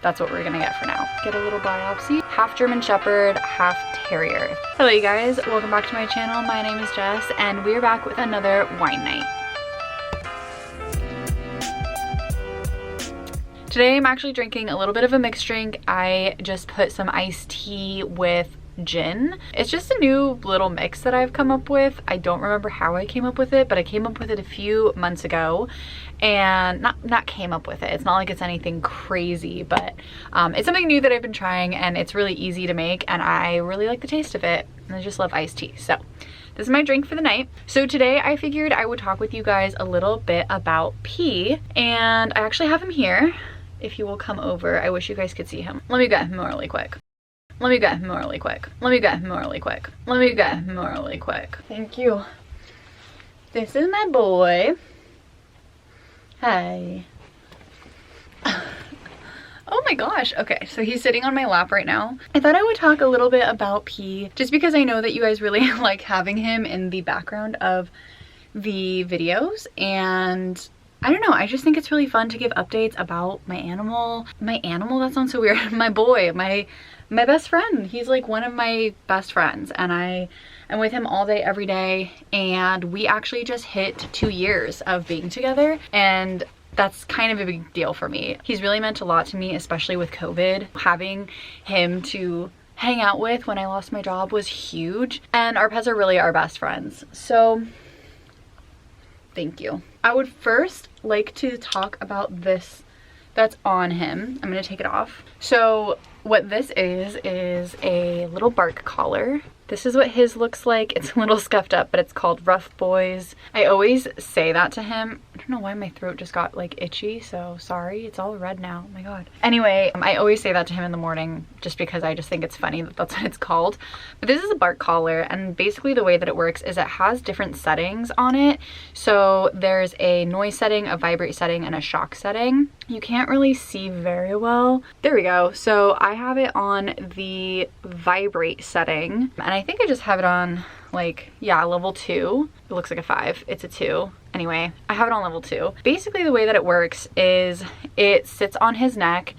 that's what we're gonna get for now. Get a little biopsy. Half German Shepherd, half Terrier. Hello you guys, welcome back to my channel. My name is Jess and we're back with another wine night. Today I'm actually drinking a little bit of a mixed drink. I just put some iced tea with gin. It's just a new little mix that I've come up with. I don't remember how I came up with it, but I came up with it a few months ago, and not came up with it. It's not like it's anything crazy, but it's something new that I've been trying, and it's really easy to make, and I really like the taste of it, and I just love iced tea. So this is my drink for the night. So today I figured I would talk with you guys a little bit about P, and I actually have him here. If you will come over, I wish you guys could see him. Let me get him really quick. Let me get him really quick. Let me get him really quick. Let me get him really quick. Thank you. This is my boy. Hi. Oh my gosh. Okay, so he's sitting on my lap right now. I thought I would talk a little bit about P, just because I know that you guys really like having him in the background of the videos, and I don't know, I just think it's really fun to give updates about my animal. My animal, that sounds so weird. My boy, my best friend. He's like one of my best friends, and I am with him all day, every day, and we actually just hit 2 years of being together, and that's kind of a big deal for me. He's really meant a lot to me, especially with COVID. Having him to hang out with when I lost my job was huge, and our pets are really our best friends. So thank you. I would first like to talk about this that's on him. I'm gonna take it off. So what this is a little bark collar. This is what his looks like. It's a little scuffed up, but it's called Rough Boys. I always say that to him. I don't know why my throat just got like itchy, so sorry. It's all red now. Oh my god. Anyway, I always say that to him in the morning just because I just think it's funny that that's what it's called. But this is a bark collar, and basically the way that it works is it has different settings on it. So there's a noise setting, a vibrate setting, and a shock setting. You can't really see very well. There we go. So I have it on the vibrate setting, and I think I just have it on like, yeah, level 2. It looks like a 5. It's a 2. Anyway, I have it on level 2. Basically the way that it works is it sits on his neck,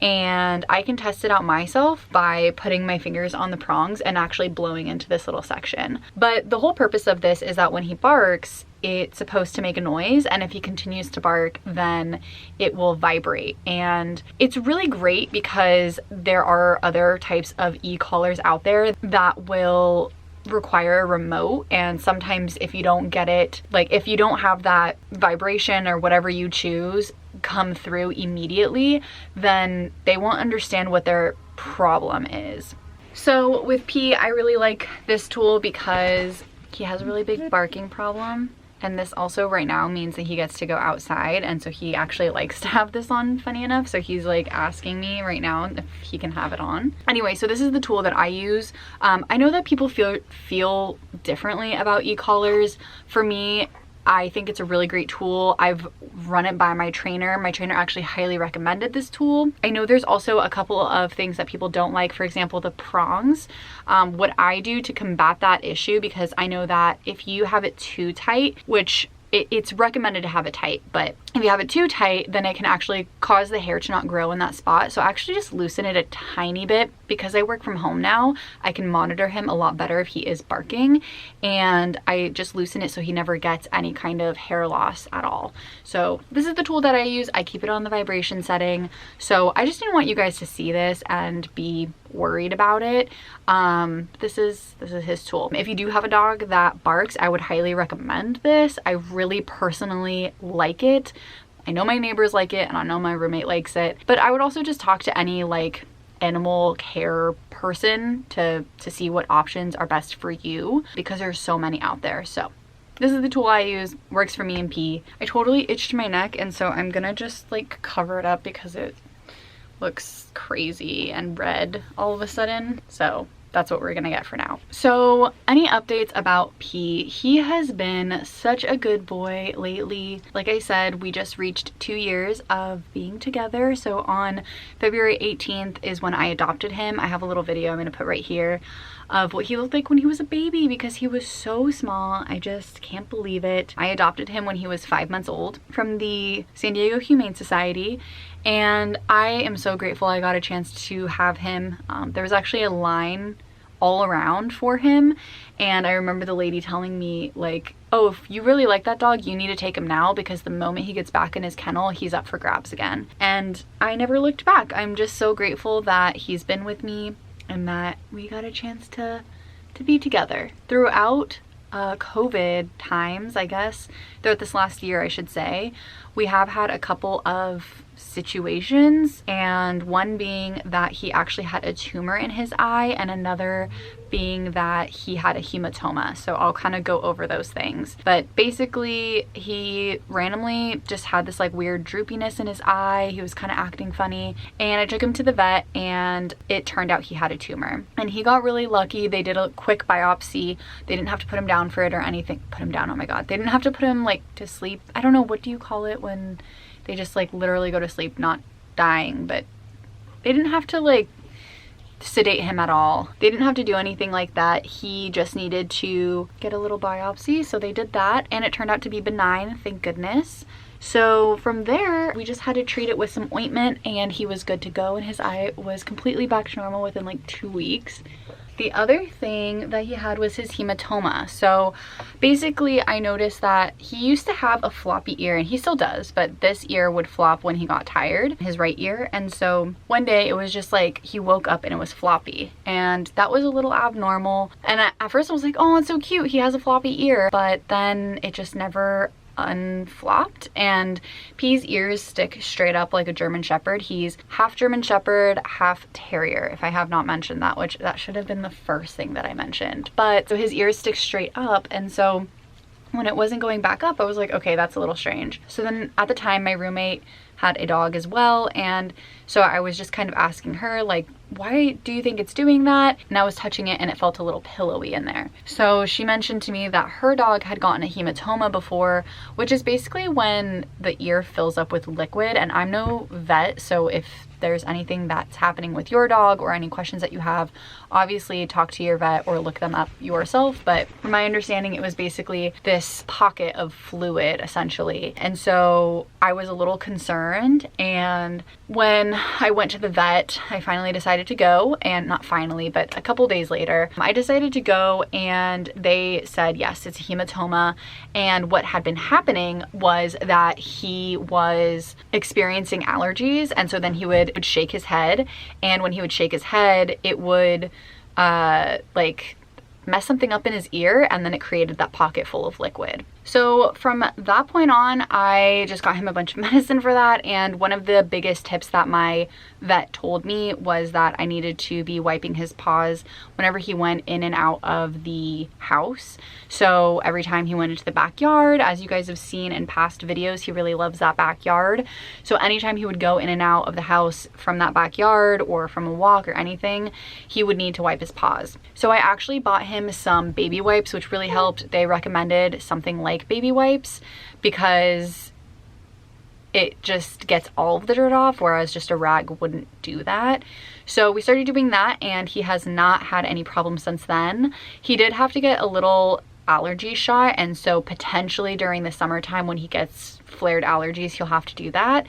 and I can test it out myself by putting my fingers on the prongs and actually blowing into this little section. But the whole purpose of this is that when he barks, it's supposed to make a noise, and if he continues to bark, then it will vibrate. And it's really great because there are other types of e-collars out there that will require a remote, and sometimes if you don't get it, like if you don't have that vibration or whatever you choose come through immediately, then they won't understand what their problem is. So with P, I really like this tool because he has a really big barking problem. And this also right now means that he gets to go outside, and so he actually likes to have this on, funny enough. So he's like asking me right now if he can have it on. Anyway, so this is the tool that I use. I know that people feel differently about e-collars. For me, I think it's a really great tool. I've run it by my trainer. My trainer actually highly recommended this tool. I know there's also a couple of things that people don't like. For example, the prongs. What I do to combat that issue, because I know that if you have it too tight, which it's recommended to have it tight, but if you have it too tight, then it can actually cause the hair to not grow in that spot. So I actually just loosen it a tiny bit. Because I work from home now, I can monitor him a lot better if he is barking, and I just loosen it so he never gets any kind of hair loss at all. So this is the tool that I use. I keep it on the vibration setting. So I just didn't want you guys to see this and be worried about it. This is his tool. If you do have a dog that barks, I would highly recommend this. I really personally like it. I know my neighbors like it, and I know my roommate likes it, but I would also just talk to any like animal care person to see what options are best for you, because there's so many out there. So this is the tool I use, works for me and P. I totally itched my neck, and so I'm gonna just like cover it up because it looks crazy and red all of a sudden. So that's what we're gonna get for now. So any updates about P? He has been such a good boy lately. Like I said, we just reached 2 years of being together. So on February 18th is when I adopted him. I have a little video I'm gonna put right here of what he looked like when he was a baby, because he was so small. I just can't believe it. I adopted him when he was 5 months old from the San Diego Humane Society, and I am so grateful I got a chance to have him. There was actually a line all around for him, and I remember the lady telling me like, oh, if you really like that dog, you need to take him now, because the moment he gets back in his kennel, he's up for grabs again. And I never looked back. I'm just so grateful that he's been with me and that we got a chance to be together throughout COVID times, I guess, throughout this last year, I should say. We have had a couple of situations, and one being that he actually had a tumor in his eye, and another being that he had a hematoma. So I'll kind of go over those things. But basically, he randomly just had this like weird droopiness in his eye. He was kind of acting funny, and I took him to the vet, and it turned out he had a tumor. And he got really lucky. They did a quick biopsy. They didn't have to put him down for it or anything. Put him down, oh my god. They didn't have to put him like to sleep. I don't know, what do you call it when they just like literally go to sleep, not dying, but they didn't have to like sedate him at all. They didn't have to do anything like that. He just needed to get a little biopsy, so they did that, and it turned out to be benign, thank goodness. So from there, we just had to treat it with some ointment, and he was good to go, and his eye was completely back to normal within like 2 weeks. The other thing that he had was his hematoma. So basically, I noticed that he used to have a floppy ear, and he still does, but this ear would flop when he got tired, his right ear. And so one day it was just like he woke up and it was floppy, and that was a little abnormal. And at first I was like, oh, it's so cute, he has a floppy ear, but then it just never unflopped. And P's ears stick straight up like a German Shepherd. He's half German Shepherd, half Terrier, if I have not mentioned that, which that should have been the first thing that I mentioned. But so his ears stick straight up, and so when it wasn't going back up, I was like, okay, that's a little strange. So then at the time, my roommate had a dog as well, and so I was just kind of asking her like, why do you think it's doing that? And I was touching it and it felt a little pillowy in there. So she mentioned to me that her dog had gotten a hematoma before, which is basically when the ear fills up with liquid. And I'm no vet, so if there's anything that's happening with your dog or any questions that you have, obviously talk to your vet or look them up yourself. But from my understanding, it was basically this pocket of fluid essentially. And so I was a little concerned, and when I went to the vet, I finally decided to go, and not finally, but a couple days later, I decided to go, and they said, yes, it's a hematoma. And what had been happening was that he was experiencing allergies, and so then he would shake his head, and when he would shake his head, it would like mess something up in his ear, and then it created that pocket full of liquid. So from that point on, I just got him a bunch of medicine for that, and one of the biggest tips that my vet told me was that I needed to be wiping his paws whenever he went in and out of the house. So every time he went into the backyard, as you guys have seen in past videos, he really loves that backyard. So anytime he would go in and out of the house from that backyard or from a walk or anything, he would need to wipe his paws. So I actually bought him some baby wipes, which really helped. They recommended something like baby wipes because it just gets all of the dirt off, whereas just a rag wouldn't do that. So we started doing that, and he has not had any problems since then. He did have to get a little allergy shot, and so potentially during the summertime when he gets flared allergies, he'll have to do that.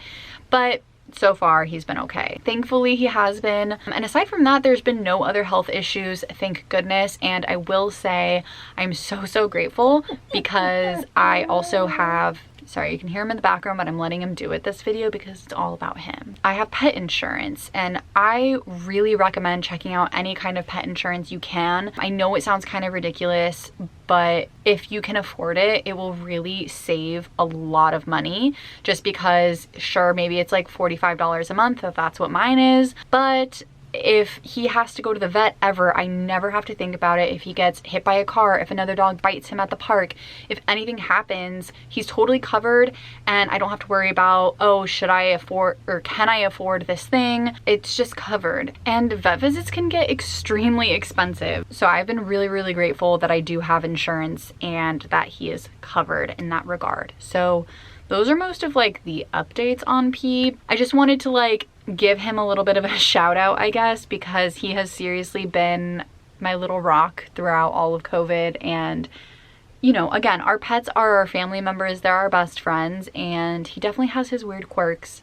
But so far he's been okay. Thankfully he has been. And aside from that, there's been no other health issues, thank goodness. And I will say I'm so grateful because I also have, sorry, you can hear him in the background, but I'm letting him do it this video because it's all about him. I have pet insurance, and I really recommend checking out any kind of pet insurance you can. I know it sounds kind of ridiculous, but if you can afford it, it will really save a lot of money, just because sure, maybe it's like $45 a month if that's what mine is, but if he has to go to the vet ever, I never have to think about it. If he gets hit by a car, if another dog bites him at the park, if anything happens, he's totally covered, and I don't have to worry about, oh, should I afford or can I afford this thing? It's just covered. And vet visits can get extremely expensive. So I've been really grateful that I do have insurance and that he is covered in that regard. So those are most of like the updates on P. I just wanted to like give him a little bit of a shout out, I guess, because he has seriously been my little rock throughout all of COVID. And you know, again, our pets are our family members, they're our best friends, and he definitely has his weird quirks,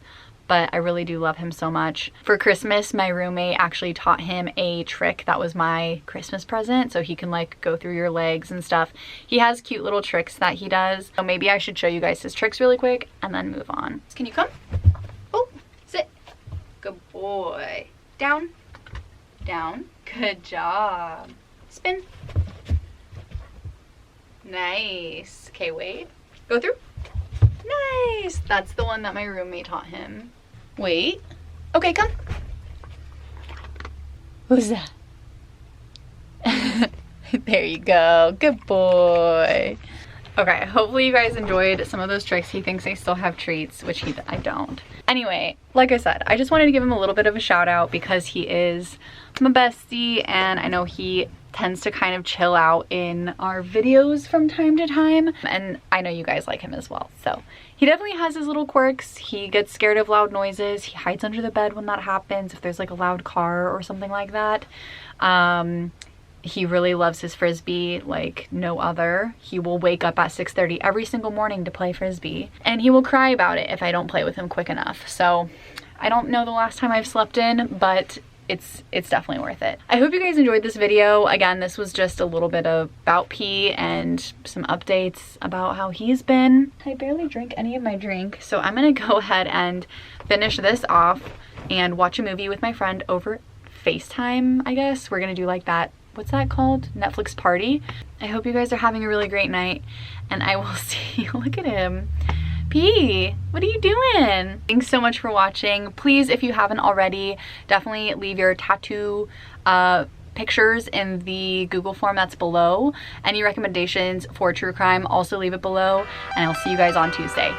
but I really do love him so much. For Christmas, my roommate actually taught him a trick that was my Christmas present, so he can like go through your legs and stuff. He has cute little tricks that he does, so maybe I should show you guys his tricks really quick and then move on. Can you come? Oh, sit. Good boy. Down, down. Good job. Spin. Nice. Okay, wait. Go through. Nice. That's the one that my roommate taught him. Wait. Okay, come. Who's that? There you go. Good boy. Okay, hopefully you guys enjoyed some of those tricks. He thinks I still have treats, which I don't. Anyway, like I said, I just wanted to give him a little bit of a shout out because he is my bestie, and I know he tends to kind of chill out in our videos from time to time, and I know you guys like him as well. So he definitely has his little quirks. He gets scared of loud noises. He hides under the bed when that happens, if there's like a loud car or something like that. He really loves his Frisbee like no other. He will wake up at 6:30 every single morning to play Frisbee, and he will cry about it if I don't play with him quick enough. So I don't know the last time I've slept in, but it's definitely worth it. I hope you guys enjoyed this video. Again, this was just a little bit about P and some updates about how he's been. I barely drink any of my drink, so I'm gonna go ahead and finish this off and watch a movie with my friend over FaceTime, I guess. We're gonna do like that, what's that called? Netflix party. I hope you guys are having a really great night, and I will see you. Look at him. P, what are you doing? Thanks so much for watching. Please, if you haven't already, definitely leave your tattoo pictures in the Google form that's below. Any recommendations for true crime, also leave it below, and I'll see you guys on Tuesday.